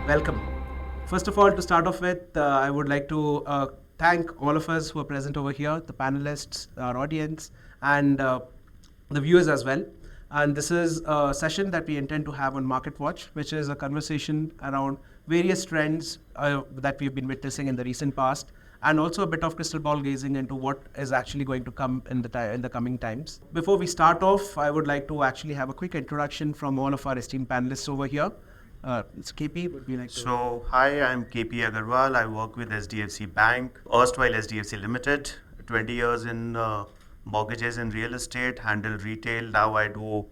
Welcome. First of all, to start off with, I would like to thank all of us who are present over here, the panelists, our audience, and the viewers as well. And this is a session that we intend to have on Market Watch, which is a conversation around various trends that we've been witnessing in the recent past, and also a bit of crystal ball gazing into what is actually going to come in the coming times. Before we start off, I would like to actually have a quick introduction from all of our esteemed panelists over here. It's KP, would be like to... So, hi, I'm P Aggarwal. I work with HDFC Bank, erstwhile HDFC Limited, 20 years in mortgages and real estate, handle retail. Now I do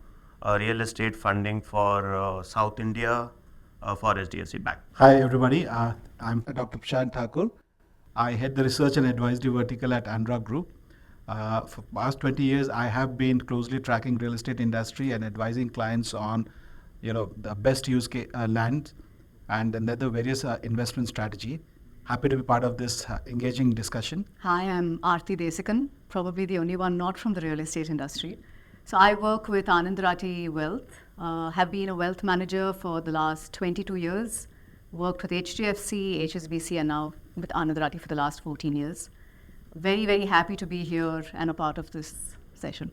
real estate funding for South India for HDFC Bank. Hi everybody, I'm Dr. Prashant Thakur. I head the research and advisory vertical at ANAROCK Group. For past 20 years, I have been closely tracking real estate industry and advising clients on the best use land and then the various investment strategy. Happy to be part of this engaging discussion. Hi, I'm Aarti Desikan, probably the only one not from the real estate industry. So I work with Anand Rathi Wealth, have been a wealth manager for the last 22 years, worked with HDFC, HSBC, and now with Anand Rathi for the last 14 years. Very, very happy to be here and a part of this session.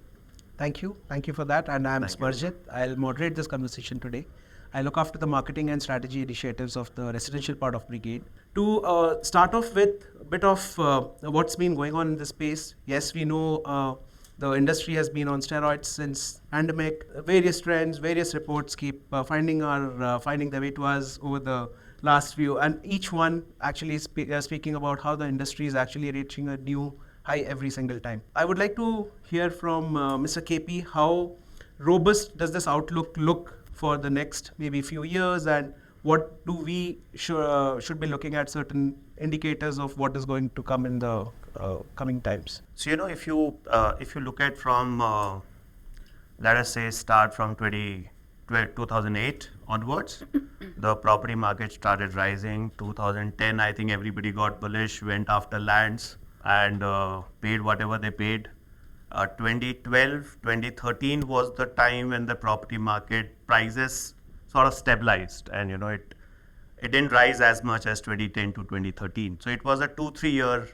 Thank you for that. And I'm Smarajit. I'll moderate this conversation today. I look after the marketing and strategy initiatives of the residential part of Brigade. To start off with a bit of what's been going on in this space. Yes, we know the industry has been on steroids since pandemic. Various trends, various reports keep finding their way to us over the last few, and each one actually speaking about how the industry is actually reaching a new high every single time. I would like to hear from Mr. KP, how robust does this outlook look for the next maybe few years, and what do we should be looking at certain indicators of what is going to come in the coming times? So if you look at from let us say start from 2008 onwards, the property market started rising. 2010, I think everybody got bullish, went after lands and paid whatever they paid. 2012, 2013 was the time when the property market prices sort of stabilized, and it didn't rise as much as 2010 to 2013. So it was a 2-3 year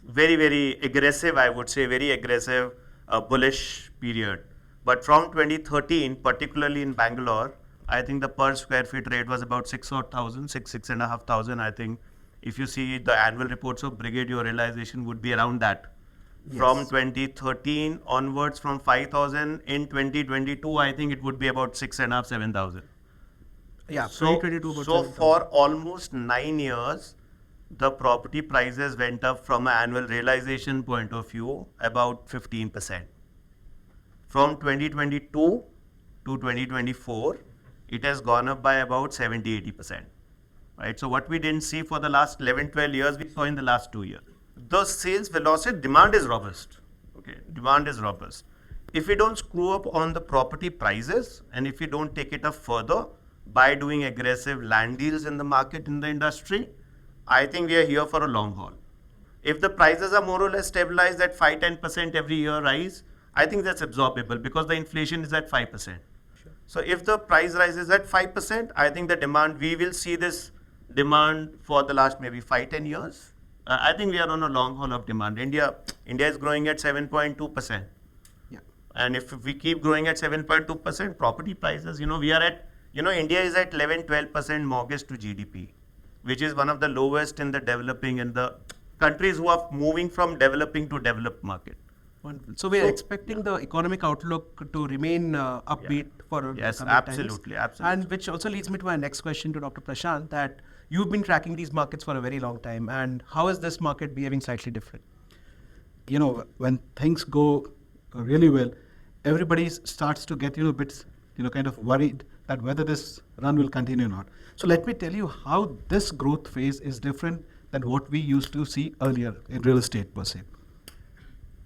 very, very aggressive, I would say, very aggressive bullish period. But from 2013, particularly in Bangalore, I think the per square feet rate was about 6,500. I think if you see the annual reports of Brigade, your realization would be around that. Yes. From 2013 onwards, from 5,000 in 2022, I think it would be about 6,500-7,000. Yeah, so for almost 9 years, the property prices went up from an annual realization point of view about 15%. From 2022 to 2024, it has gone up by about 70-80%. Right? So what we didn't see for the last 11-12 years, we saw in the last 2 years. The sales velocity, demand is robust. Okay, demand is robust. If we don't screw up on the property prices, and if we don't take it up further by doing aggressive land deals in the market, in the industry, I think we are here for a long haul. If the prices are more or less stabilized at 5-10% every year rise, I think that's absorbable because the inflation is at 5%. Sure. So if the price rises at 5%, I think the demand, we will see this demand for the last maybe 5-10 years. I think we are on a long haul of demand. India is growing at 7.2%. Yeah. And if we keep growing at 7.2%, property prices, we are at, India is at 11-12% mortgage to GDP, which is one of the lowest in the developing, in the countries who are moving from developing to developed market. So we are expecting the economic outlook to remain upbeat for yes, coming absolutely, times. Absolutely. And which also leads me to my next question to Dr. Prashant, that you've been tracking these markets for a very long time, and how is this market behaving slightly different? When things go really well, everybody starts to get a bit kind of worried that whether this run will continue or not. So let me tell you how this growth phase is different than what we used to see earlier in real estate per se.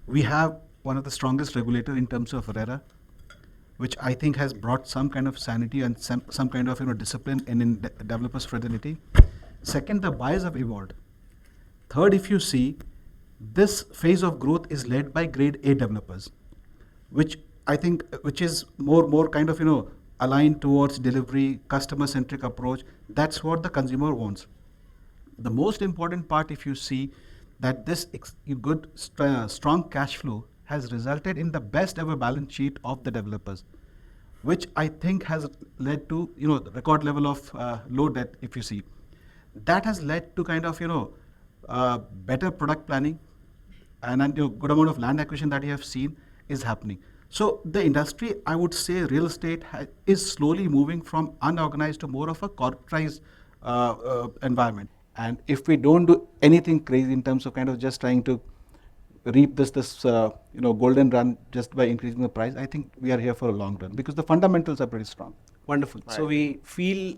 We have one of the strongest regulator in terms of RERA, which I think has brought some kind of sanity and some kind of discipline in developers' fraternity. Second, the buyers have evolved. Third, if you see, this phase of growth is led by grade A developers, which I think, which is more kind of, aligned towards delivery, customer-centric approach. That's what the consumer wants. The most important part, if you see, that this strong cash flow has resulted in the best ever balance sheet of the developers, which I think has led to the record level of low debt. If you see, that has led to kind of better product planning, and good amount of land acquisition that you have seen is happening. So the industry, I would say, real estate is slowly moving from unorganized to more of a corporatized environment. And if we don't do anything crazy in terms of kind of just trying to reap this golden run just by increasing the price, I think we are here for a long run because the fundamentals are pretty strong. Wonderful. So we feel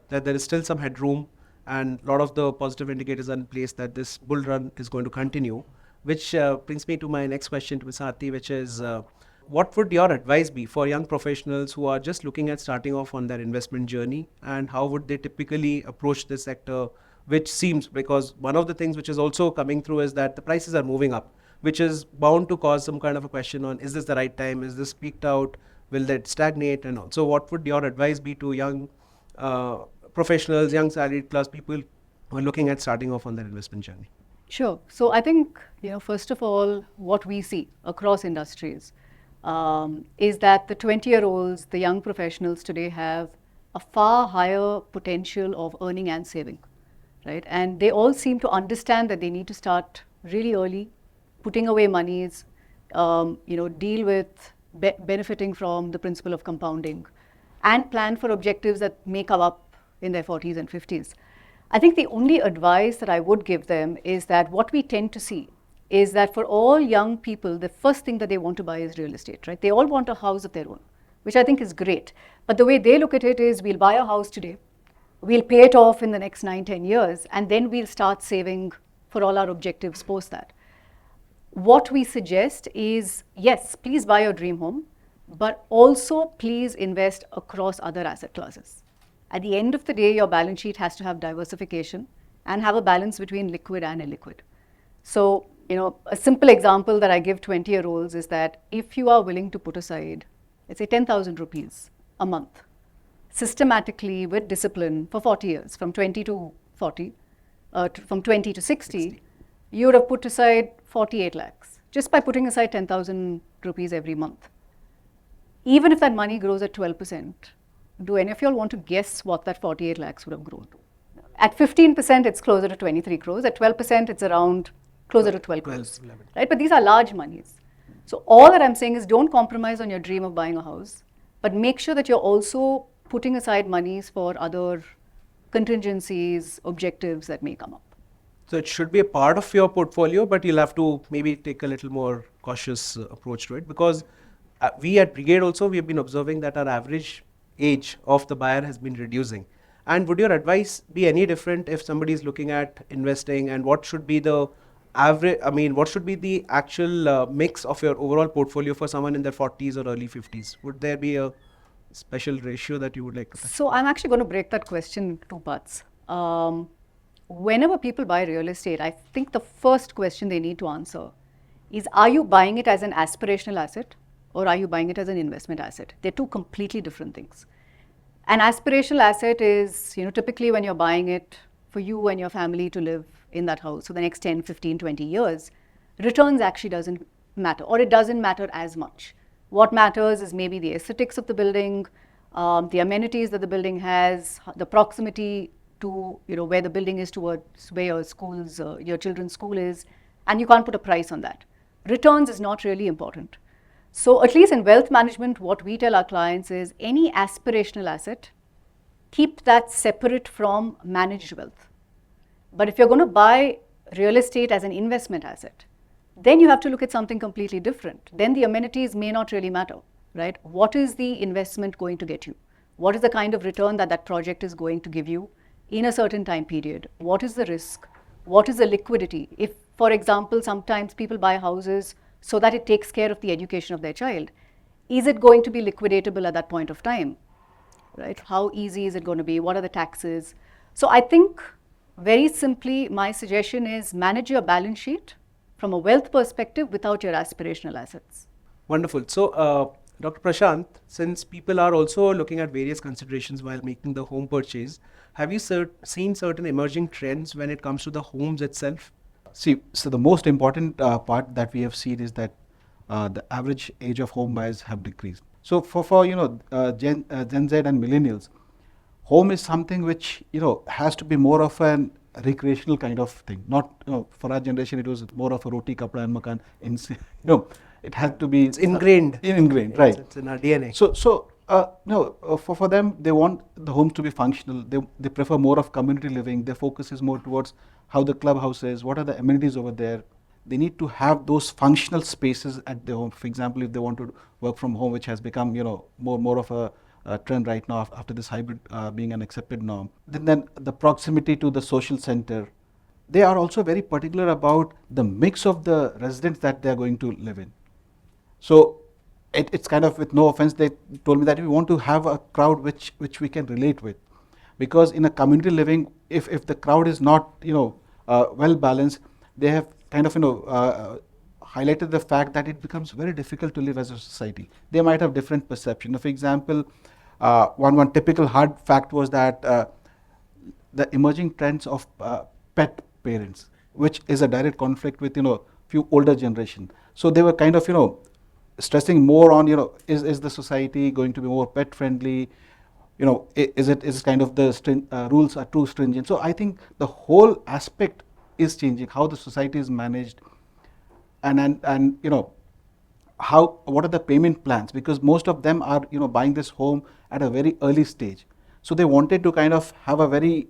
that there is still some headroom, and a lot of the positive indicators are in place that this bull run is going to continue, which brings me to my next question to Ms. Aarti, which is what would your advice be for young professionals who are just looking at starting off on their investment journey, and how would they typically approach this sector, which seems, because one of the things which is also coming through is that the prices are moving up, which is bound to cause some kind of a question on, is this the right time? Is this peaked out? Will that stagnate? And all. So what would your advice be to young professionals, young salaried class people who are looking at starting off on their investment journey? Sure. So I think, first of all, what we see across industries is that the 20-year-olds, the young professionals today have a far higher potential of earning and saving, right? And they all seem to understand that they need to start really early, putting away monies, deal with benefiting from the principle of compounding, and plan for objectives that may come up in their 40s and 50s. I think the only advice that I would give them is that what we tend to see is that for all young people, the first thing that they want to buy is real estate, right? They all want a house of their own, which I think is great. But the way they look at it is, we'll buy a house today, we'll pay it off in the next 9-10 years, and then we'll start saving for all our objectives post that. What we suggest is, yes, please buy your dream home, but also please invest across other asset classes. At the end of the day, your balance sheet has to have diversification and have a balance between liquid and illiquid. So, a simple example that I give 20-year-olds is that if you are willing to put aside, let's say 10,000 rupees a month, systematically with discipline for 40 years, from 20 to 40, from 20 to 60, you would have put aside 48 lakhs just by putting aside 10,000 rupees every month. Even if that money grows at 12%, do any of you all want to guess what that 48 lakhs would have grown to? At 15%, it's closer to 23 crores. At 12%, it's around closer to 12 crores, right? But these are large monies. So all that I'm saying is, don't compromise on your dream of buying a house, but make sure that you're also putting aside monies for other contingencies, objectives that may come up. So it should be a part of your portfolio, but you'll have to maybe take a little more cautious approach to it, because we at Brigade also, we have been observing that our average age of the buyer has been reducing. And would your advice be any different if somebody is looking at investing, and what should be the average, what should be the actual mix of your overall portfolio for someone in their 40s or early 50s? Would there be a special ratio that you would like to take? So I'm actually going to break that question into two parts. Whenever people buy real estate, I think the first question they need to answer is, are you buying it as an aspirational asset, or are you buying it as an investment asset? They're two completely different things. An aspirational asset is, typically when you're buying it for you and your family to live in that house for the next 10, 15, 20 years, returns actually doesn't matter, or it doesn't matter as much. What matters is maybe the aesthetics of the building, the amenities that the building has, the proximity to where the building is towards where your schools, your children's school is, and you can't put a price on that. Returns is not really important. So at least in wealth management, what we tell our clients is, any aspirational asset, keep that separate from managed wealth. But if you're going to buy real estate as an investment asset, then you have to look at something completely different. Then the amenities may not really matter, right? What is the investment going to get you? What is the kind of return that that project is going to give you in a certain time period? What is the risk? What is the liquidity? If, for example, sometimes people buy houses so that it takes care of the education of their child, is it going to be liquidatable at that point of time, right? How easy is it going to be? What are the taxes? So I think, very simply, my suggestion is, manage your balance sheet from a wealth perspective without your aspirational assets. Wonderful. So Dr. Prashant, since people are also looking at various considerations while making the home purchase, have you seen certain emerging trends when it comes to the homes itself? See, so the most important part that we have seen is that the average age of home buyers have decreased. So for Gen Z and millennials, home is something which has to be more of an recreational kind of thing. Not for our generation, it was more of a roti, kapda, and makan. It had to be Ingrained. ingrained, right? It's in our DNA. For them, they want the homes to be functional. They prefer more of community living. Their focus is more towards how the clubhouse is, what are the amenities over there. They need to have those functional spaces at their home. For example, if they want to work from home, which has become more of a trend right now after this hybrid being an accepted norm. Then the proximity to the social center. They are also very particular about the mix of the residents that they are going to live in. So it's kind of, with no offense, they told me that we want to have a crowd which we can relate with, because in a community living, if the crowd is not well balanced, they have kind of highlighted the fact that it becomes very difficult to live as a society. They might have different perception. For example, one typical hard fact was that the emerging trends of pet parents, which is a direct conflict with few older generation. So they were kind of stressing more on is the society going to be more pet friendly? Is kind of the rules are too stringent? So I think the whole aspect is changing, how the society is managed, and what are the payment plans, because most of them are buying this home at a very early stage. So they wanted to kind of have a very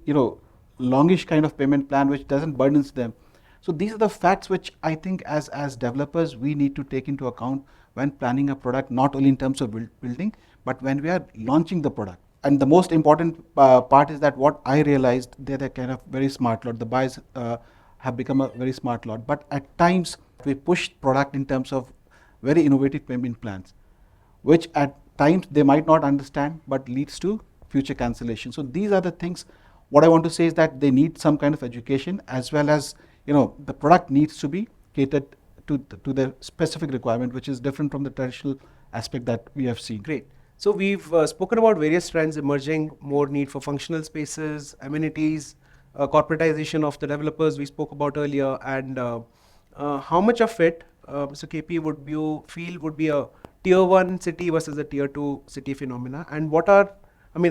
longish kind of payment plan which doesn't burden them. So these are the facts which I think as developers we need to take into account when planning a product, not only in terms of building, but when we are launching the product. And the most important part is that what I realized, they're kind of very smart lot. The buyers have become a very smart lot. But at times we push product in terms of very innovative payment plans, which at times they might not understand, but leads to future cancellation. So these are the things. What I want to say is that they need some kind of education, as well as the product needs to be catered to their specific requirement, which is different from the traditional aspect that we have seen. Great. So we've spoken about various trends emerging, more need for functional spaces, amenities, corporatization of the developers we spoke about earlier, and how much of it, Mr. KP, would you feel would be a tier 1 city versus a tier 2 city phenomena? And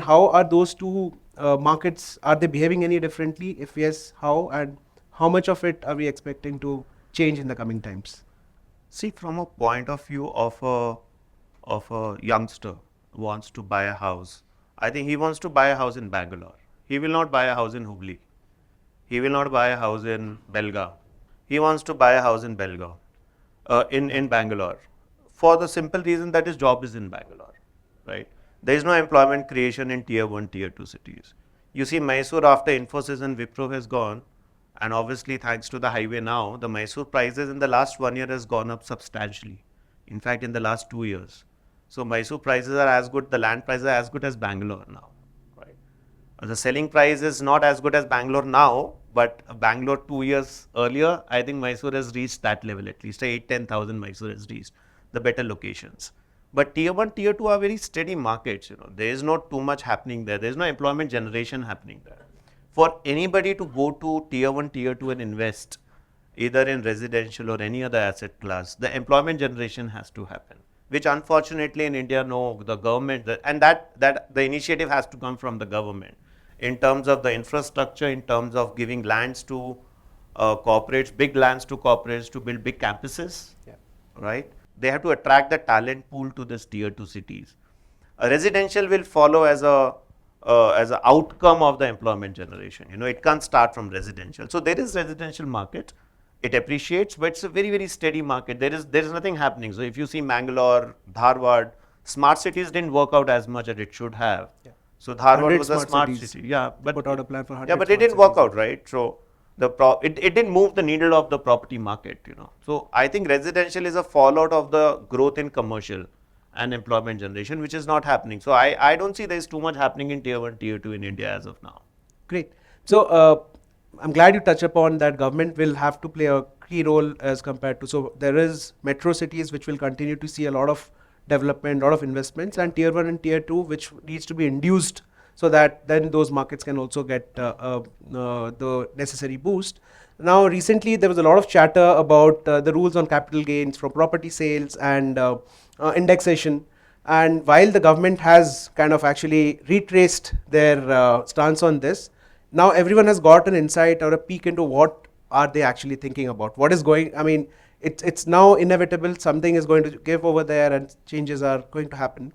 how are those two markets, are they behaving any differently? If yes, how? And how much of it are we expecting to change in the coming times? See, from a point of view of a youngster who wants to buy a house, I think he wants to buy a house in Bangalore. He will not buy a house in Hubli. He will not buy a house in Belgaum. He wants to buy a house in Belgaum, in Bangalore, for the simple reason that his job is in Bangalore, right? There is no employment creation in tier 1, tier 2 cities. You see, Mysore, after Infosys and Wipro has gone, and obviously thanks to the highway now, the Mysore prices in the last 1 year has gone up substantially. In fact, in the last 2 years. So Mysore prices are as good, the land prices are as good as Bangalore now, right? The selling price is not as good as Bangalore now, but Bangalore 2 years earlier, I think Mysore has reached that level, at least 8,000-10,000 Mysore has reached the better locations. But tier 1, tier 2 are very steady markets. There is not too much happening there. There is no employment generation happening there. For anybody to go to tier 1, tier 2 and invest, either in residential or any other asset class, the employment generation has to happen, which unfortunately in India, no, the government, and that the initiative has to come from the government in terms of the infrastructure, in terms of giving lands to corporates, big lands to corporates to build big campuses, right? They have to attract the talent pool to this tier 2 cities. A residential will follow as an outcome of the employment generation. It can't start from residential. So there is residential market. It appreciates, but it's a very, very steady market. There is nothing happening. So if you see Mangalore, Dharwad, smart cities didn't work out as much as it should have. Yeah. So Dharwad was a smart city. Yeah, but put out a plan for 100. Yeah, but it didn't work out, right? So it didn't move the needle of the property market. So I think residential is a fallout of the growth in commercial and employment generation, which is not happening. So I don't see there's too much happening in tier 1, tier 2 in India as of now. Great. So I'm glad you touch upon that government will have to play a key role as compared to, so there is metro cities which will continue to see a lot of development, a lot of investments, and tier 1 and tier 2, which needs to be induced so that then those markets can also get the necessary boost. Now, recently there was a lot of chatter about the rules on capital gains from property sales and indexation. And while the government has kind of actually retraced their stance on this, now everyone has got an insight or a peek into what are they actually thinking about. What is going, I mean, it's now inevitable, something is going to give over there and changes are going to happen.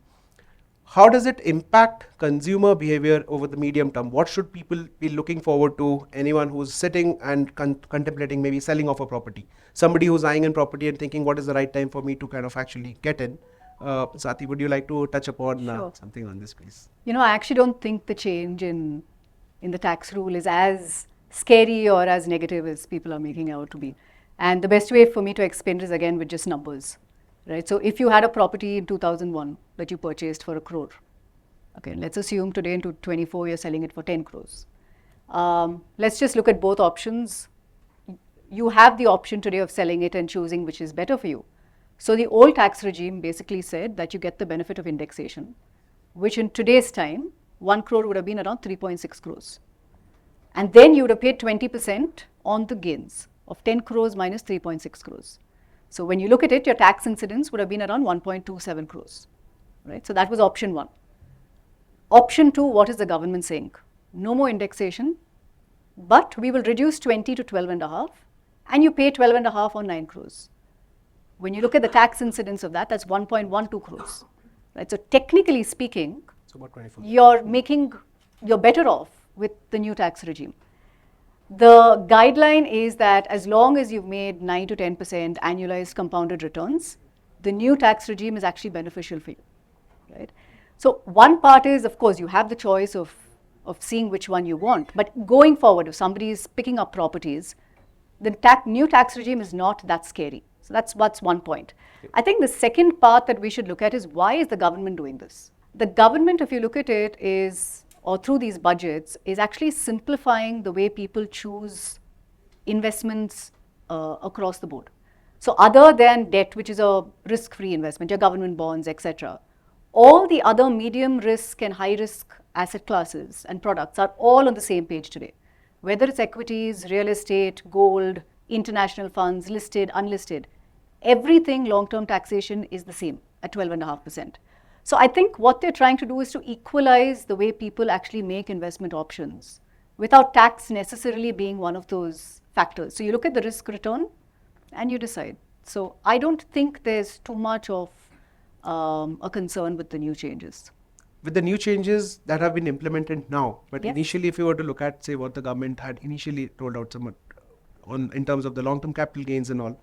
How does it impact consumer behavior over the medium term? What should people be looking forward to? Anyone who's sitting and contemplating maybe selling off a property, somebody who's eyeing in property and thinking what is the right time for me to kind of actually get in. Sati, would you like to touch upon something on this, please? I actually don't think the change in the tax rule is as scary or as negative as people are making out to be. And the best way for me to explain it is again with just numbers, right? So if you had a property in 2001 that you purchased for 1 crore, okay, let's assume today in 2024 you're selling it for 10 crores. Let's just look at both options. You have the option today of selling it and choosing which is better for you. So the old tax regime basically said that you get the benefit of indexation, which in today's time, 1 crore would have been around 3.6 crores. And then you would have paid 20% on the gains of 10 crores minus 3.6 crores. So when you look at it, your tax incidence would have been around 1.27 crores, right? So that was option 1. Option 2, what is the government saying? No more indexation, but we will reduce 20 to 12.5, and you pay 12.5 on 9 crores. When you look at the tax incidence of that, that's 1.12 crores, right? So technically speaking, about 24. You're better off with the new tax regime. The guideline is that as long as you've made 9 to 10% annualized compounded returns, the new tax regime is actually beneficial for you, right? So one part is, of course, you have the choice of seeing which one you want. But going forward, if somebody is picking up properties, the new tax regime is not that scary. So that's one point. I think the second part that we should look at is why is the government doing this? The government, if you look at it, or through these budgets, is actually simplifying the way people choose investments across the board. So other than debt, which is a risk-free investment, your government bonds, etc., all the other medium risk and high risk asset classes and products are all on the same page today. Whether it's equities, real estate, gold, international funds, listed, unlisted, everything long-term taxation is the same at 12.5%. So I think what they're trying to do is to equalize the way people actually make investment options without tax necessarily being one of those factors. So you look at the risk return and you decide. So I don't think there's too much of a concern with the new changes. With the new changes that have been implemented now, but Yes. initially if you were to look at, say, what the government had initially rolled out in terms of the long-term capital gains and all,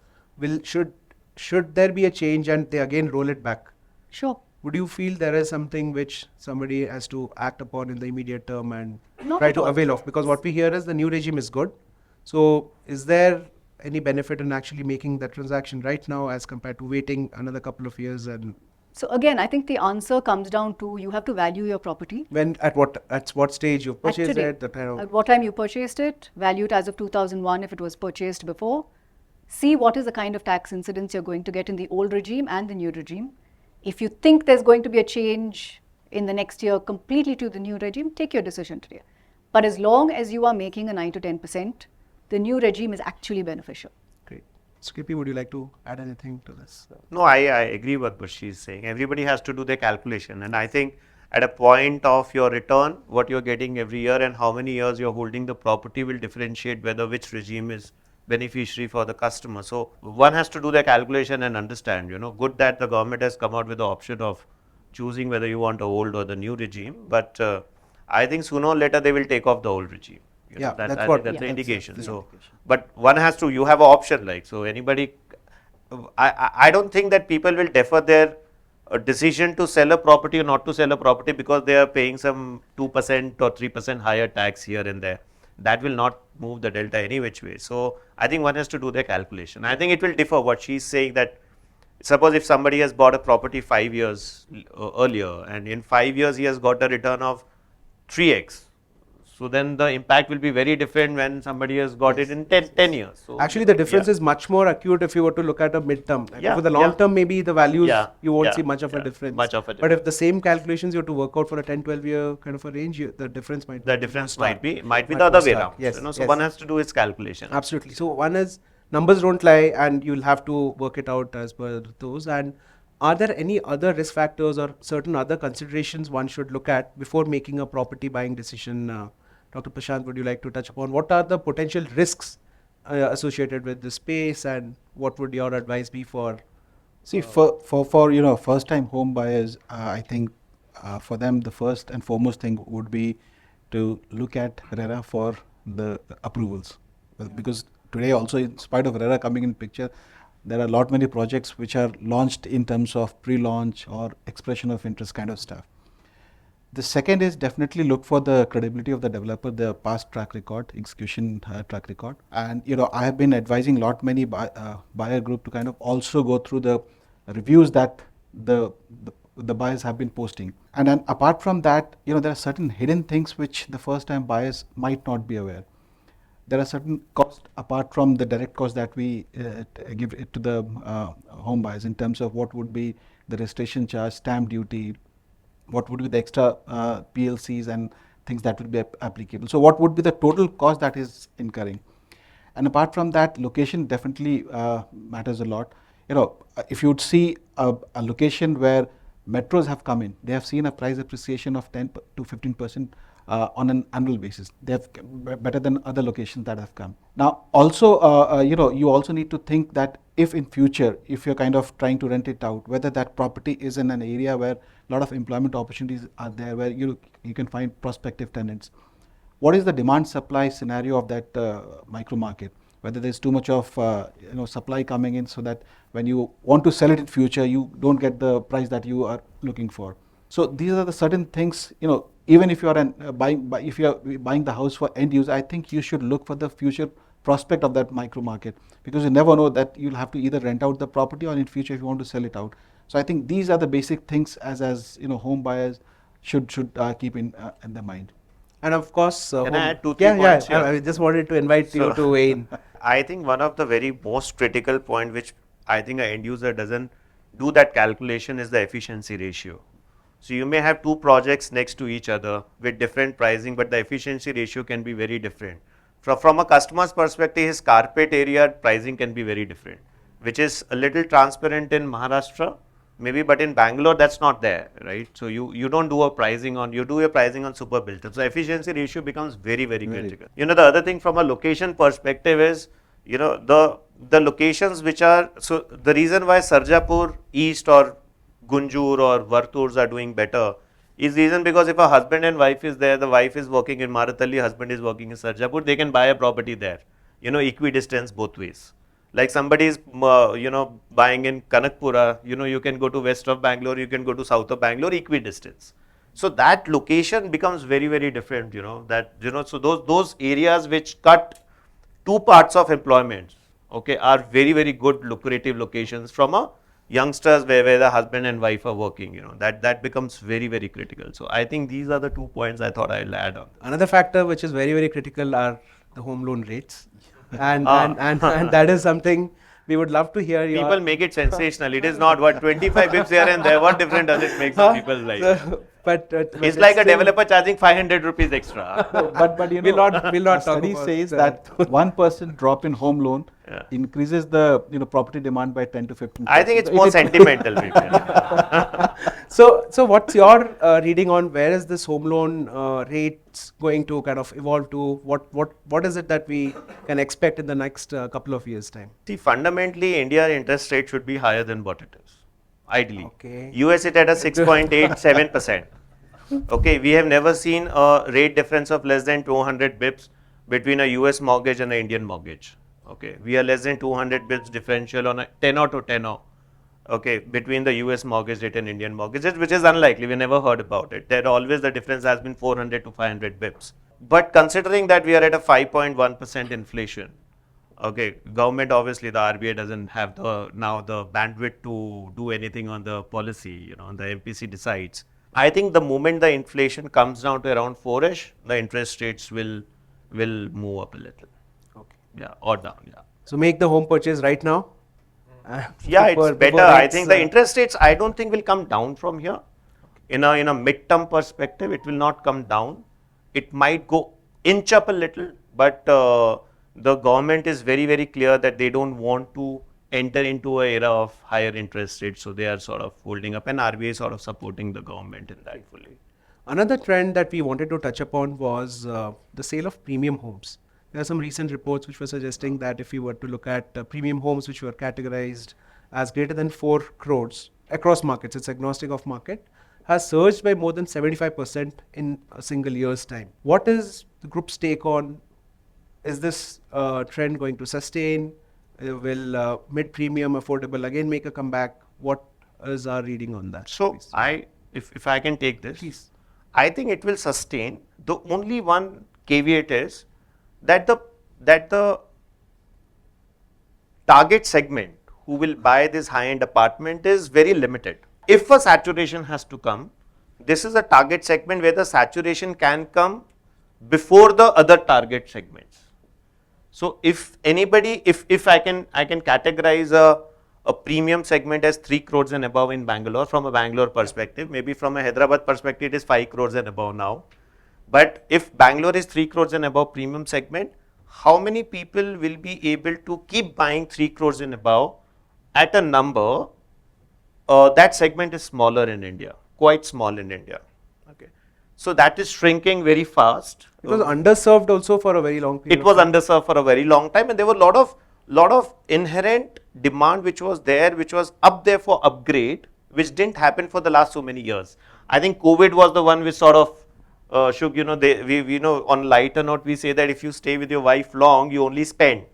should there be a change and they again roll it back? Sure. Would you feel there is something which somebody has to act upon in the immediate term and Not try at to all. avail of? Because what we hear is the new regime is good. So is there any benefit in actually making that transaction right now as compared to waiting another couple of years? And So again, I think the answer comes down to you have to value your property. when at what stage you've purchased today. it, the kind of At what time you purchased it, value it as of 2001 if it was purchased before. See what is the kind of tax incidence you're going to get in the old regime and the new regime. If you think there's going to be a change in the next year completely to the new regime, take your decision today. But as long as you are making a 9 to 10%, the new regime is actually beneficial. great. Skippy, would you like to add anything to this? No, I agree with what she's saying. Everybody has to do their calculation. And I think at a point of your return, what you're getting every year and how many years you're holding the property will differentiate whether which regime is beneficiary for the customer. So one has to do their calculation and understand, good that the government has come out with the option of choosing whether you want the old or the new regime. But I think sooner or later they will take off the old regime. Yeah, I that's think what- that's yeah, the that's indication. the So, indication. but one has to, you have an option, like, so anybody, I don't think that people will defer their decision to sell a property or not to sell a property because they are paying some 2% or 3% higher tax here and there. That will not move the delta any which way. So I think one has to do their calculation. I think it will differ what she's saying, that suppose if somebody has bought a property 5 years earlier and in 5 years he has got a return of 3x. So then the impact will be very different when somebody has got it in 10 years. So, Actually, the difference is much more acute if you were to look at a midterm. Like Yeah, for the long yeah. term, maybe the values, Yeah, you won't yeah, see much of a yeah, difference. much of a But if the same calculations you have to work out for a 10, 12-year kind of a range, the difference might the be difference more might be stark. the Much other more way stark. around. Yes, So yes. one has to do its calculation. Absolutely. So one is numbers don't lie, and you'll have to work it out as per those. And are there any other risk factors or certain other considerations one should look at before making a property buying decision? Dr. Prashant, would you like to touch upon what are the potential risks associated with the space, and what would your advice be for? See, for first time home buyers, I think for them the first and foremost thing would be to look at RERA for the approvals. Because today also, in spite of RERA coming in picture, there are a lot many projects which are launched in terms of pre-launch or expression of interest kind of stuff. The second is definitely look for the credibility of the developer, the past track record, execution track record. And I have been advising many buyer group to kind of also go through the reviews that the buyers have been posting. And then apart from that, there are certain hidden things which the first time buyers might not be aware. There are certain costs apart from the direct cost that we give it to the home buyers in terms of what would be the registration charge, stamp duty, what would be the extra PLCs and things that would be applicable. So what would be the total cost that is incurring? And apart from that, location definitely matters a lot. If you would see a location where metros have come in, they have seen a price appreciation of 10 to 15% on an annual basis. They have better than other locations that have come. Now, also, you also need to think that if in future, if you're kind of trying to rent it out, whether that property is in an area where a lot of employment opportunities are there, where you can find prospective tenants. What is the demand supply scenario of that micro market? Whether there's too much of supply coming in, so that when you want to sell it in future, you don't get the price that you are looking for. So these are the certain things. Even if you are buying the house for end use, I think you should look for the future prospect of that micro market, because you never know that you'll have to either rent out the property or in future if you want to sell it out. So I think these are the basic things as home buyers should keep in their mind. And of course, Can I add 2-3 points here? I just wanted to invite you to weigh in. I think one of the very most critical point which I think an end user doesn't do that calculation is the efficiency ratio. So you may have two projects next to each other with different pricing, but the efficiency ratio can be very different. From a customer's perspective, his carpet area pricing can be very different, which is a little transparent in Maharashtra, maybe, but in Bangalore that's not there, right? So you don't do a pricing on, you do a pricing on super built. So efficiency ratio becomes very, very critical. The other thing from a location perspective is, the locations which are, so the reason why Sarjapur East or Gunjur or Varturs are doing better is reason because if a husband and wife is there, the wife is working in Marathalli, husband is working in Sarjapur, they can buy a property there, equidistance both ways. Like somebody is, buying in Kanakpura, you can go to west of Bangalore, you can go to south of Bangalore, equidistance. So that location becomes very, very different, so those areas which cut two parts of employment, okay, are very, very good lucrative locations from a youngsters where the husband and wife are working, that becomes very, very critical. So I think these are the 2 points I thought I'll add on. Another factor which is very, very critical are the home loan rates. And that is something we would love to hear. People make it sensational. It is not 25 bips here and there. What difference does it make some people like? But it's like a developer charging 500 rupees extra. but we'll not talk study about says that 1% drop in home loan Yeah. increases the property demand by 10 to 15%. I think it's more sentimental. So what's your reading on where is this home loan rates going to kind of evolve to? What is it that we can expect in the next couple of years' time? See, fundamentally, India interest rate should be higher than what it is, ideally. Okay. US it at a 6.87%. Okay, we have never seen a rate difference of less than 200 bips between a US mortgage and an Indian mortgage. Okay, we are less than 200 bips differential on a tenor to tenor. Okay, between the US mortgage rate and Indian mortgages, which is unlikely. We never heard about it. There always the difference has been 400 to 500 bips. But considering that we are at a 5.1% inflation, okay, government obviously the RBI doesn't have the bandwidth to do anything on the policy. The MPC decides. I think the moment the inflation comes down to around 4ish, the interest rates will move up a little. Okay. Yeah, or down. Yeah. So make the home purchase right now. Yeah, it's better. before I rates, think the interest rates, I don't think will come down from here. In a mid-term perspective, it will not come down. It might go inch up a little, but the government is very, very clear that they don't want to enter into an era of higher interest rates. So they are sort of holding up, and RBI is sort of supporting the government in that fully. Another trend that we wanted to touch upon was the sale of premium homes. There are some recent reports which were suggesting that if we were to look at premium homes which were categorized as greater than 4 crores across markets, it's agnostic of market, has surged by more than 75% in a single year's time. What is the group's take on, is this trend going to sustain? Will mid-premium affordable again make a comeback? What is our reading on that? So please? if I can take this, Please. I think it will sustain. The only one caveat is that the target segment who will buy this high-end apartment is very limited. If a saturation has to come, this is a target segment where the saturation can come before the other target segments. So if anybody, if I can categorize a premium segment as 3 crores and above in Bangalore from a Bangalore perspective, maybe from a Hyderabad perspective it is 5 crores and above now. But if Bangalore is 3 crores and above premium segment, how many people will be able to keep buying 3 crores and above at a number? That segment is smaller in India, quite small in India. Okay, so that is shrinking very fast. It was underserved also for a very long period. It was underserved for a very long time, and there were a lot of inherent demand which was there, which was up there for upgrade, which didn't happen for the last so many years. I think COVID was the one which sort of shook, we on lighter note, we say that if you stay with your wife long, you only spend.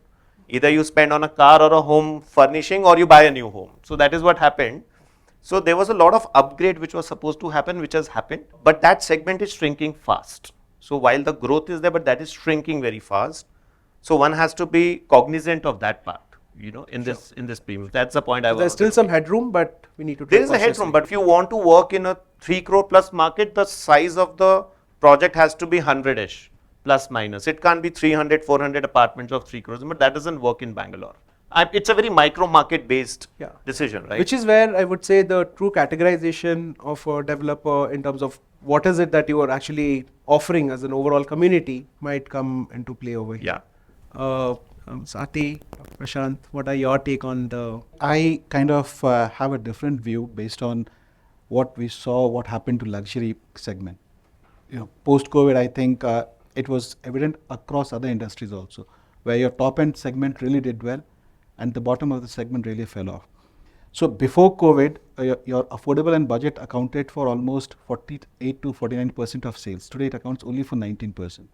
Either you spend on a car or a home furnishing, or you buy a new home. So that is what happened. So there was a lot of upgrade which was supposed to happen, which has happened, but that segment is shrinking fast. So while the growth is there, but that is shrinking very fast. So one has to be cognizant of that part, in this premium. That's the point I was. There's still some headroom, but we need to. There is a headroom, but if you want to work in a 3 crore plus market, the size of the project has to be 100ish plus minus. It can't be 300, 400 apartments of 3 crores, but that doesn't work in Bangalore. It's a very micro market based decision, right? Which is where I would say the true categorization of a developer in terms of what is it that you are actually offering as an overall community might come into play over here. Yeah. Aarti, Prashant, what are your take on the? I kind of have a different view based on what we saw, what happened to luxury segment. Post-COVID, I think it was evident across other industries also, where your top-end segment really did well, and the bottom of the segment really fell off. So before COVID, your affordable and budget accounted for almost 48 to 49% of sales. Today, it accounts only for 19%.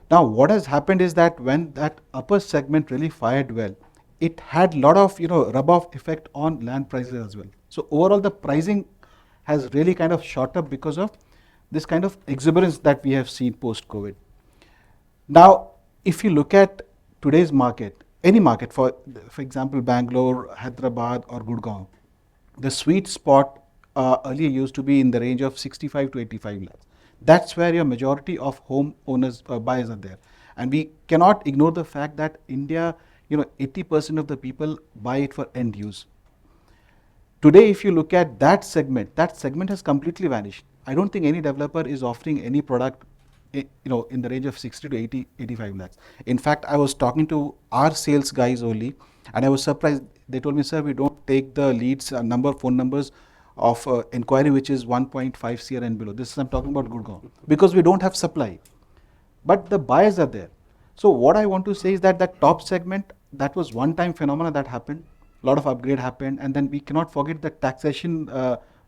Now, what has happened is that when that upper segment really fired well, it had a lot of rub-off effect on land prices as well. So overall, the pricing has really kind of shot up because of this kind of exuberance that we have seen post-COVID. Now, if you look at today's market, any market, for example, Bangalore, Hyderabad or Gurgaon, the sweet spot earlier used to be in the range of 65 to 85 lakhs. That's where your majority of home owners, buyers are there. And we cannot ignore the fact that India, 80% of the people buy it for end use. Today, if you look at that segment has completely vanished. I don't think any developer is offering any product in the range of 60 to 80, 85 lakhs. In fact, I was talking to our sales guys only, and I was surprised. They told me, sir, we don't take the leads, phone numbers of inquiry which is 1.5 CR and below. This is, I'm talking about Gurgaon, because we don't have supply. But the buyers are there. So what I want to say is that that top segment, that was one-time phenomena that happened. A lot of upgrade happened, and then we cannot forget the taxation,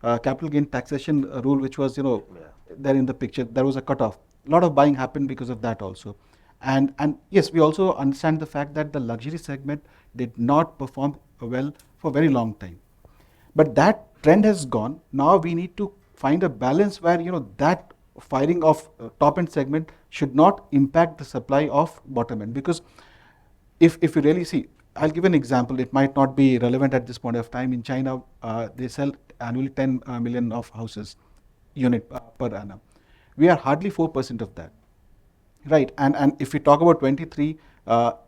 capital gain taxation rule, which was there in the picture. There was a cutoff. A lot of buying happened because of that also. And yes, we also understand the fact that the luxury segment did not perform well for a very long time. But that trend has gone. Now we need to find a balance where that firing of top end segment should not impact the supply of bottom end. Because if you really see, I'll give an example. It might not be relevant at this point of time. In China, they sell annually 10 million of houses. unit per annum. We are hardly 4% of that. Right, and if we talk about 23,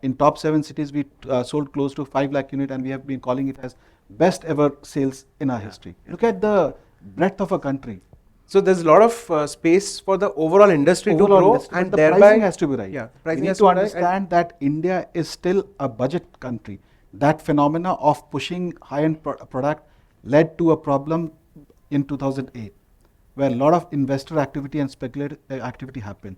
in top 7 cities, we sold close to 5 lakh unit, and we have been calling it as best ever sales in our history. Look at the breadth of a country. So there's a lot of space for the overall industry to grow, and the thereby pricing has to be right. Yeah, We pricing need has to be right, understand that India is still a budget country. That phenomena of pushing high-end product led to a problem in 2008, where a lot of investor activity and speculative activity happened.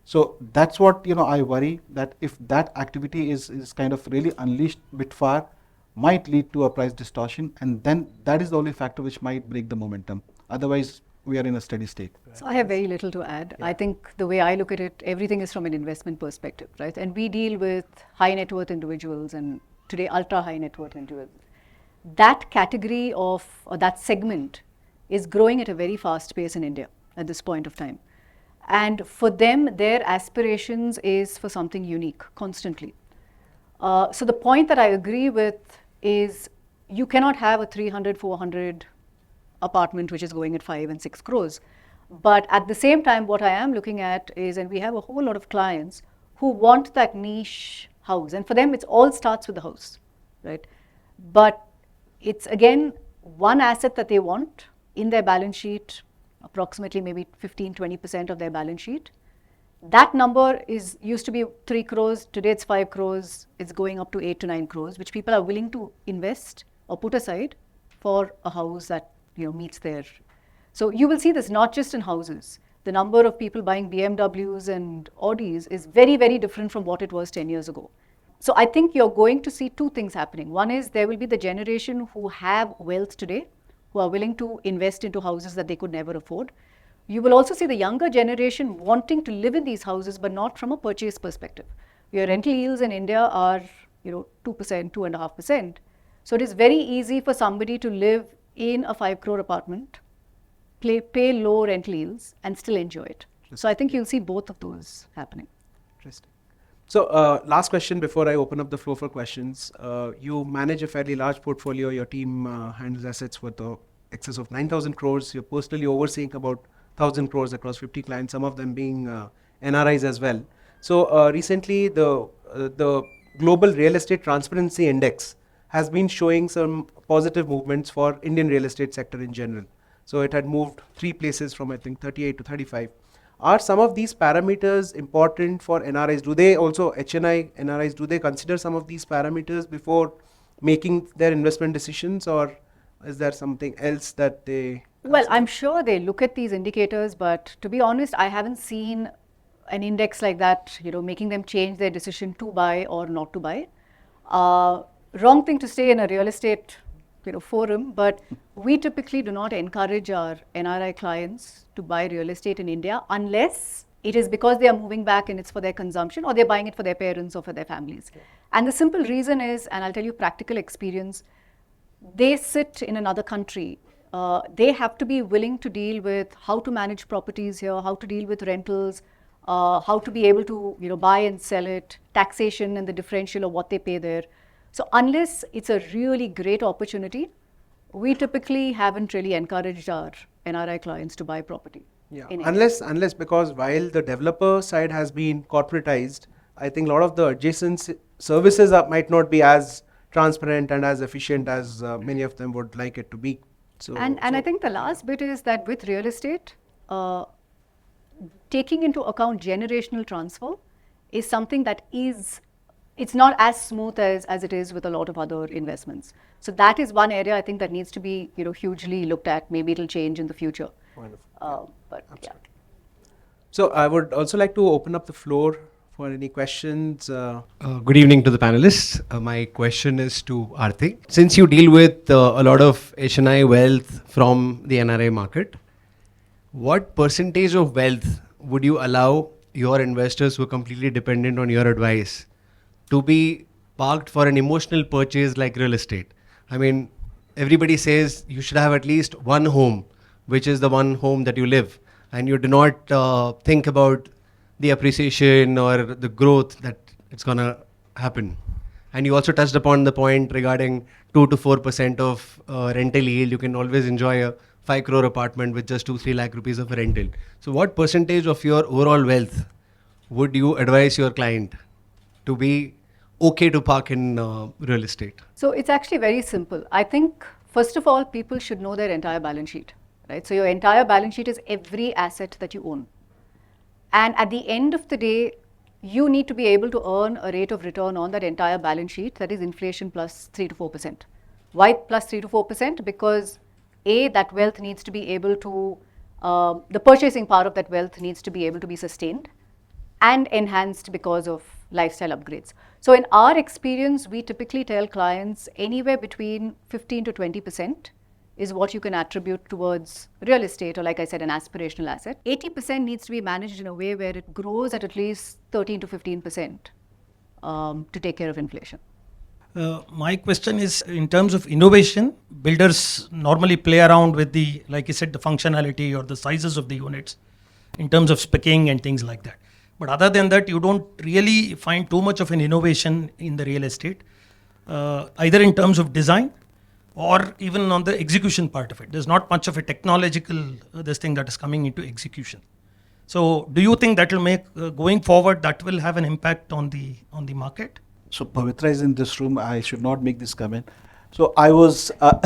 So that's what I worry, that if that activity is kind of really unleashed bit far, might lead to a price distortion, and then that is the only factor which might break the momentum. Otherwise, we are in a steady state. So I have very little to add. I think the way I look at it, everything is from an investment perspective, right? And we deal with high net worth individuals and today ultra high net worth individuals. That category or that segment is growing at a very fast pace in India at this point of time. And for them, their aspirations is for something unique constantly. So the point that I agree with is you cannot have a 300, 400 apartment which is going at 5 and 6 crores. But at the same time, what I am looking at is, and we have a whole lot of clients who want that niche house. And for them, it all starts with the house, right? But it's again, one asset that they want in their balance sheet, approximately maybe 15, 20% of their balance sheet. That number used to be 3 crores, today it's 5 crores, it's going up to 8 to 9 crores, which people are willing to invest or put aside for a house that meets their. So you will see this not just in houses. The number of people buying BMWs and Audis is very, very different from what it was 10 years ago. So I think you're going to see two things happening. One is there will be the generation who have wealth today, who are willing to invest into houses that they could never afford. You will also see the younger generation wanting to live in these houses, but not from a purchase perspective. Your rental yields in India are 2%, 2.5%. So it is very easy for somebody to live in a 5 crore apartment, pay low rental yields, and still enjoy it. So I think you'll see both of those happening. Interesting. So last question before I open up the floor for questions. You manage a fairly large portfolio. Your team handles assets worth excess of 9,000 crores. You're personally overseeing about 1,000 crores across 50 clients, some of them being NRIs as well. So recently, the Global Real Estate Transparency Index has been showing some positive movements for Indian real estate sector in general. So it had moved 3 places from I think 38 to 35. Are some of these parameters important for NRIs? Do they also, HNI NRIs, do they consider some of these parameters before making their investment decisions, or is there something else that they... Well, I'm sure they look at these indicators, but to be honest, I haven't seen an index like that, making them change their decision to buy or not to buy. Wrong thing to say in a real estate forum, but we typically do not encourage our NRI clients to buy real estate in India unless it is because they are moving back and it's for their consumption, or they're buying it for their parents or for their families. Okay. And the simple reason is, and I'll tell you practical experience, they sit in another country. They have to be willing to deal with how to manage properties here, how to deal with rentals, how to be able to buy and sell it, taxation and the differential of what they pay there. So unless it's a really great opportunity, we typically haven't really encouraged our NRI clients to buy property. Yeah, unless because while the developer side has been corporatized, I think a lot of the adjacent services might not be as transparent and as efficient as many of them would like it to be. So, and I think the last bit is that with real estate, taking into account generational transfer is something that it's not as smooth as it is with a lot of other investments. So that is one area I think that needs to be hugely looked at. Maybe it'll change in the future. Wonderful. But absolutely. Yeah. So I would also like to open up the floor for any questions. Good evening to the panelists. My question is to Aarti. Since you deal with a lot of HNI wealth from the NRI market, what percentage of wealth would you allow your investors who are completely dependent on your advice to be parked for an emotional purchase like real estate? I mean, everybody says you should have at least one home, which is the one home that you live, and you do not think about the appreciation or the growth that it's going to happen. And you also touched upon the point regarding 2 to 4% of rental yield. You can always enjoy a 5 crore apartment with just 2-3 lakh rupees of rental. So what percentage of your overall wealth would you advise your client to be okay to park in real estate? So it's actually very simple. I think, first of all, people should know their entire balance sheet, right? So your entire balance sheet is every asset that you own. And at the end of the day, you need to be able to earn a rate of return on that entire balance sheet that is inflation plus 3 to 4%. Why plus 3 to 4%? Because A, that wealth needs to be able to, the purchasing power of that wealth needs to be able to be sustained and enhanced because of lifestyle upgrades. So in our experience, we typically tell clients anywhere between 15 to 20% is what you can attribute towards real estate, or like I said, an aspirational asset. 80% needs to be managed in a way where it grows at least 13 to 15% to take care of inflation. My question is, in terms of innovation, builders normally play around with the, like you said, the functionality or the sizes of the units in terms of speccing and things like that. But other than that, you don't really find too much of an innovation in the real estate, either in terms of design or even on the execution part of it. There's not much of a technological this thing that is coming into execution. So do you think that will make, going forward, that will have an impact on the market? So Pavitra is in this room. I should not make this comment. So I was, I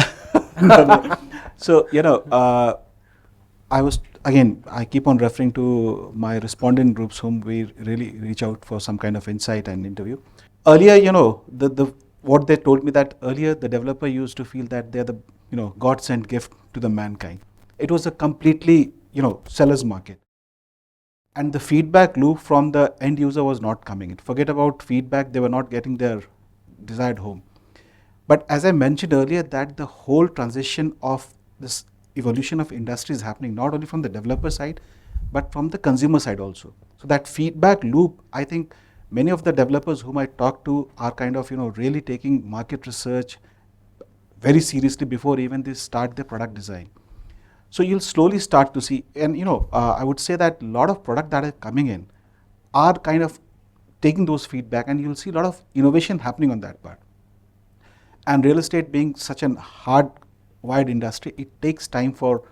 was, again, I keep on referring to my respondent groups whom we really reach out for some kind of insight and interview. Earlier, what they told me that earlier the developer used to feel that they're the, God sent gift to the mankind. It was a completely, seller's market. And the feedback loop from the end user was not coming in. Forget about feedback, they were not getting their desired home. But as I mentioned earlier, that the whole transition of this evolution of industry is happening not only from the developer side, but from the consumer side also. So that feedback loop, I think many of the developers whom I talk to are kind of, really taking market research very seriously before even they start their product design. So you'll slowly start to see, and I would say that a lot of product that are coming in are kind of taking those feedback, and you'll see a lot of innovation happening on that part. And real estate being such an hard-wired industry, it takes time for,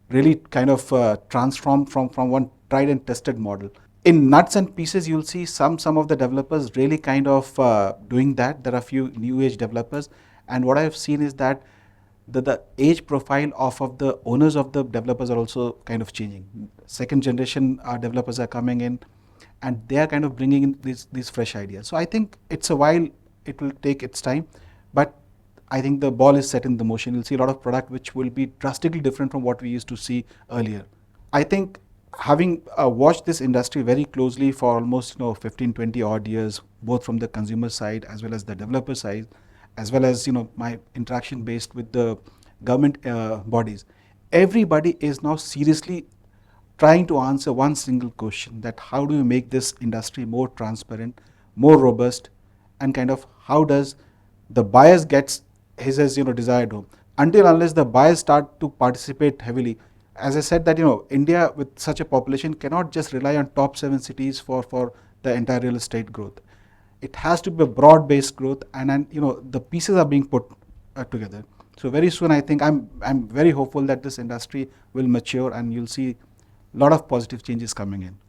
really kind of transform from one tried and tested model. In nuts and pieces, you'll see some of the developers really kind of doing that. There are a few new age developers, and what I've seen is that the age profile of the owners of the developers are also kind of changing. Second generation developers are coming in, and they are kind of bringing in these fresh ideas. So I think it's a while, it will take its time, but I think the ball is set in the motion. You'll see a lot of product which will be drastically different from what we used to see earlier. I think having watched this industry very closely for almost 15, 20 odd years, both from the consumer side as well as the developer side, as well as my interaction based with the government bodies, everybody is now seriously trying to answer one single question, that how do you make this industry more transparent, more robust, and kind of how does the buyers gets his desired home. Until unless the buyers start to participate heavily, as I said that India with such a population cannot just rely on top 7 cities for the entire real estate growth. It has to be a broad-based growth, and the pieces are being put together. So very soon, I think I'm very hopeful that this industry will mature, and you'll see a lot of positive changes coming in.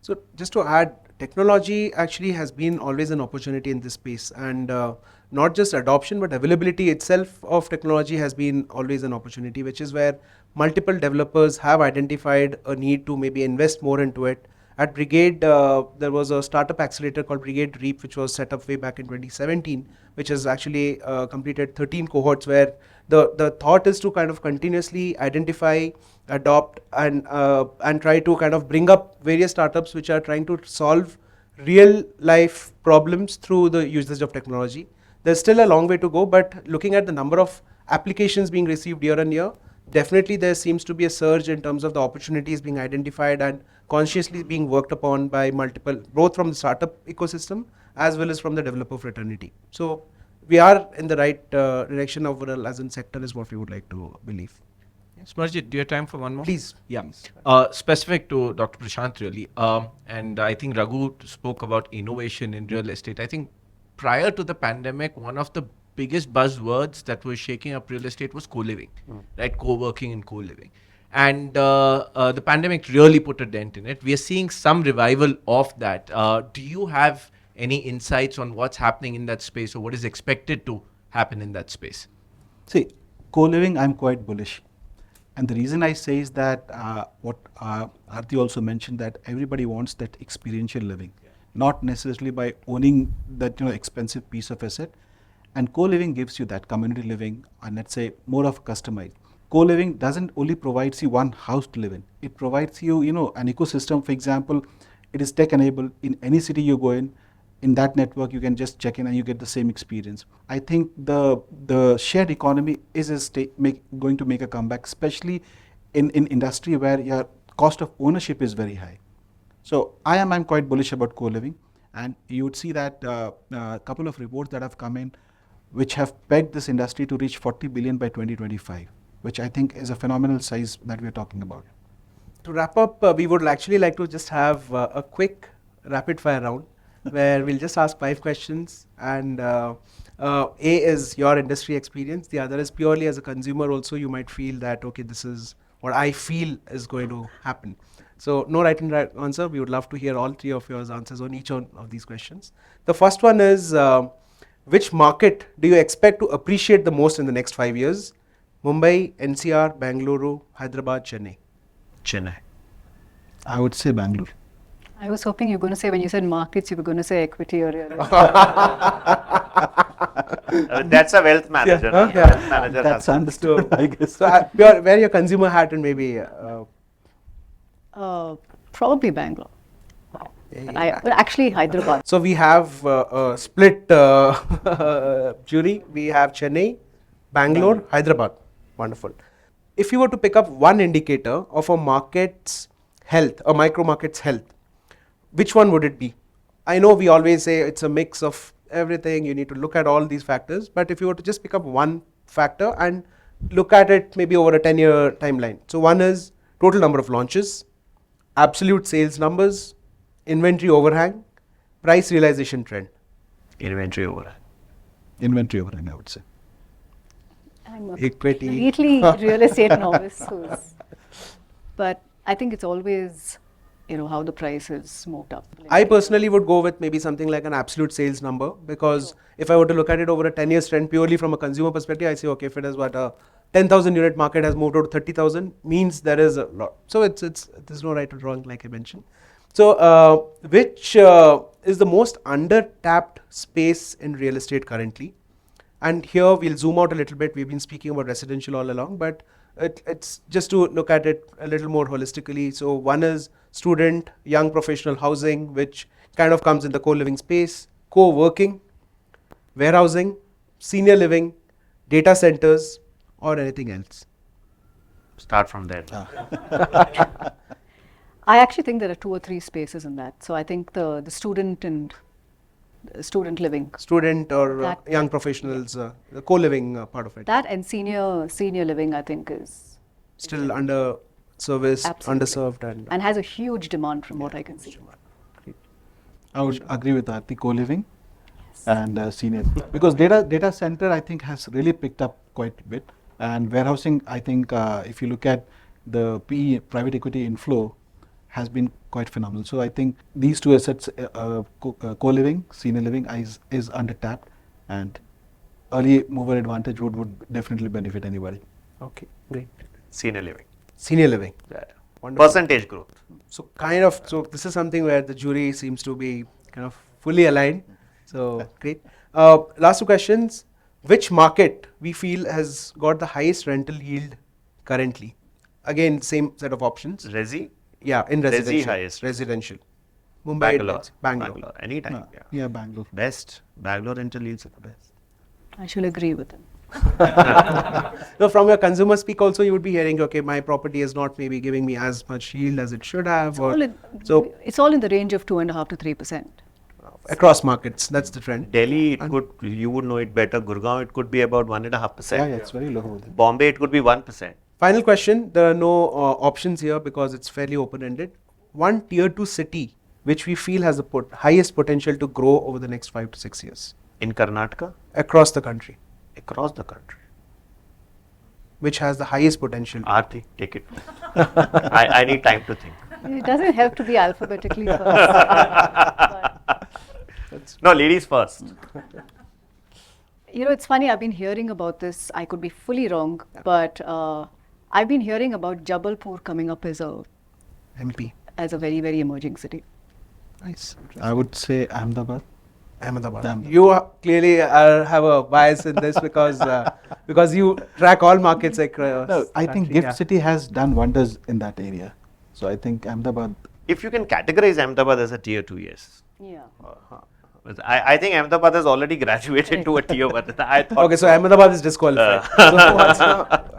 So just to add, technology actually has been always an opportunity in this space, and not just adoption, but availability itself of technology has been always an opportunity, which is where multiple developers have identified a need to maybe invest more into it. At Brigade, there was a startup accelerator called Brigade Reap, which was set up way back in 2017, which has actually completed 13 cohorts, where the thought is to kind of continuously identify, adopt, and try to kind of bring up various startups which are trying to solve real life problems through the usage of technology. There's still a long way to go, but looking at the number of applications being received year on year, definitely there seems to be a surge in terms of the opportunities being identified and consciously being worked upon by multiple, both from the startup ecosystem as well as from the developer fraternity. So we are in the right direction overall as a sector is what we would like to believe. Smarajit, do you have time for one more? Please, yeah. Specific to Dr. Prashant really, and I think Raghu spoke about innovation in real estate. I think prior to the pandemic, one of the biggest buzzwords that were shaking up real estate was co-living, right? Co-working and co-living. And the pandemic really put a dent in it. We are seeing some revival of that. Do you have any insights on what's happening in that space, or what is expected to happen in that space? See, co-living, I'm quite bullish. And the reason I say is that what Aarti also mentioned, that everybody wants that experiential living, not necessarily by owning that expensive piece of asset. And co-living gives you that community living, and let's say more of customized. Co-living doesn't only provides you one house to live in. It provides you, an ecosystem. For example, it is tech-enabled. In any city you go in that network, you can just check in and you get the same experience. I think the shared economy is going to make a comeback, especially in industry where your cost of ownership is very high. So I'm quite bullish about co-living, and you would see that a couple of reports that have come in, which have pegged this industry to reach 40 billion by 2025, which I think is a phenomenal size that we're talking about. To wrap up, we would actually like to just have a quick rapid fire round where we'll just ask 5 questions, and A is your industry experience, the other is purely as a consumer also you might feel that, okay, this is what I feel is going to happen. So no right and right answer. We would love to hear all 3 of your answers on each one of these questions. The first one is, which market do you expect to appreciate the most in the next 5 years? Mumbai, NCR, Bangalore, Hyderabad, Chennai. Chennai. I would say Bangalore. I was hoping you were going to say, when you said markets, you were going to say equity or real estate. That's a wealth manager. Yeah. Wealth manager That's has- understood, I guess. So wear your consumer hat and maybe Probably Bangalore. But actually Hyderabad. so we have a split jury. We have Chennai, Bangalore, Hyderabad. Wonderful. If you were to pick up one indicator of a market's health, a micro market's health, which one would it be? I know we always say it's a mix of everything, you need to look at all these factors, but if you were to just pick up one factor and look at it maybe over a 10-year timeline. So one is total number of launches, absolute sales numbers, inventory overhang, price realization trend. Inventory over. Inventory overhang, I would say. I'm a Equity. completely real estate novice. But I think it's always, how the price has moved up. I personally would go with maybe something like an absolute sales number, because if I were to look at it over a 10-year trend purely from a consumer perspective, I say, okay, if it is what a 10,000 unit market has moved out to 30,000, means there is a lot. So there's no right or wrong, like I mentioned. So which is the most under-tapped space in real estate currently? And here we'll zoom out a little bit. We've been speaking about residential all along, but it's just to look at it a little more holistically. So one is student, young professional housing, which kind of comes in the co-living space, co-working, warehousing, senior living, data centers, or anything else. Start from there. I actually think there are 2 or 3 spaces in that. So I think the student and student living. Student or That- young professionals, the co-living part of it. That and senior living, I think, is Still under serviced, Absolutely. underserved, and has a huge demand from what I can see. I would agree with Aarti, co-living and senior. Because data center, I think, has really picked up quite a bit. And warehousing, I think, if you look at the PE, private equity inflow, has been quite phenomenal. So I think these 2 assets, co-living, senior living, is under-tapped, and early mover advantage would definitely benefit anybody. okay, great. Senior living. Senior living. Yeah. Wonderful. Percentage growth. So this is something where the jury seems to be kind of fully aligned. So great. Last 2 questions. Which market we feel has got the highest rental yield currently? Again, same set of options. Resi. Yeah, in Resi residential. highest. Residential. Mumbai. Bangalore. Anytime. No, yeah, Bangalore. Best. Bangalore rental yields are the best. I should agree with him. No, from your consumer speak also, you would be hearing, okay, my property is not maybe giving me as much yield as it should have. So It's all in the range of 2.5% to 3%. across markets, that's the trend. Delhi, you would know it better. Gurgaon, it could be about 1.5%. Yeah, it's very low over there. Bombay, it could be 1%. Final question. There are no options here because it's fairly open-ended. One tier 2 city which we feel has the highest potential to grow over the next 5 to 6 years In Karnataka, across the country. across the country. Which has the highest potential? Aarti, take it. I need time to think. It doesn't have to be alphabetically first. But, No, ladies first. you know, it's funny, I've been hearing about this. I could be fully wrong, but I've been hearing about Jabalpur coming up as a MP. very, very emerging city. Nice. I would say Ahmedabad. Ahmedabad. You clearly have a bias in this because you track all markets across. No, I think country, Gift yeah. City has done wonders in that area. So I think Ahmedabad. If you can categorize Ahmedabad as a tier 2, yes. Yeah. But I think Ahmedabad has already graduated to a tier 1. I thought Okay, so Ahmedabad is disqualified. So what's now?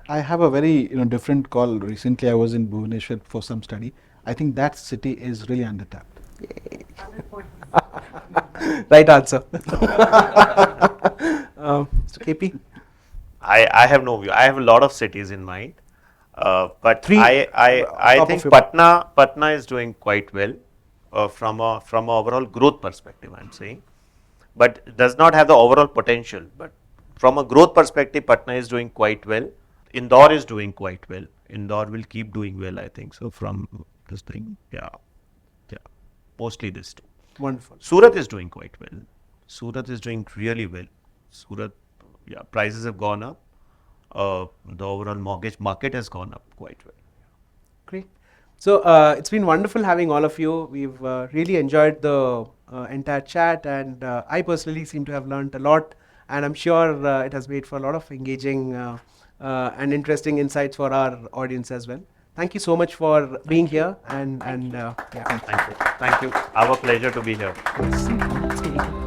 I have a very different call. Recently, I was in Bhubaneswar for some study. I think that city is really undertapped. Right answer. So KP? I have no view. I have a lot of cities in mind. But Three, I top think of your Patna is doing quite well from a overall growth perspective, I'm saying. But does not have the overall potential. But from a growth perspective, Patna is doing quite well. Indore is doing quite well. Indore will keep doing well, I think. So from this thing, yeah. Mostly this two. Wonderful. Surat is doing quite well. Surat is doing really well. Surat, prices have gone up. The overall mortgage market has gone up quite well. Great. So it's been wonderful having all of you. We've really enjoyed the entire chat, and I personally seem to have learned a lot, and I'm sure it has made for a lot of engaging and interesting insights for our audience as well. Thank you so much for being here, and yeah. Thank you. Our pleasure to be here. It's very good.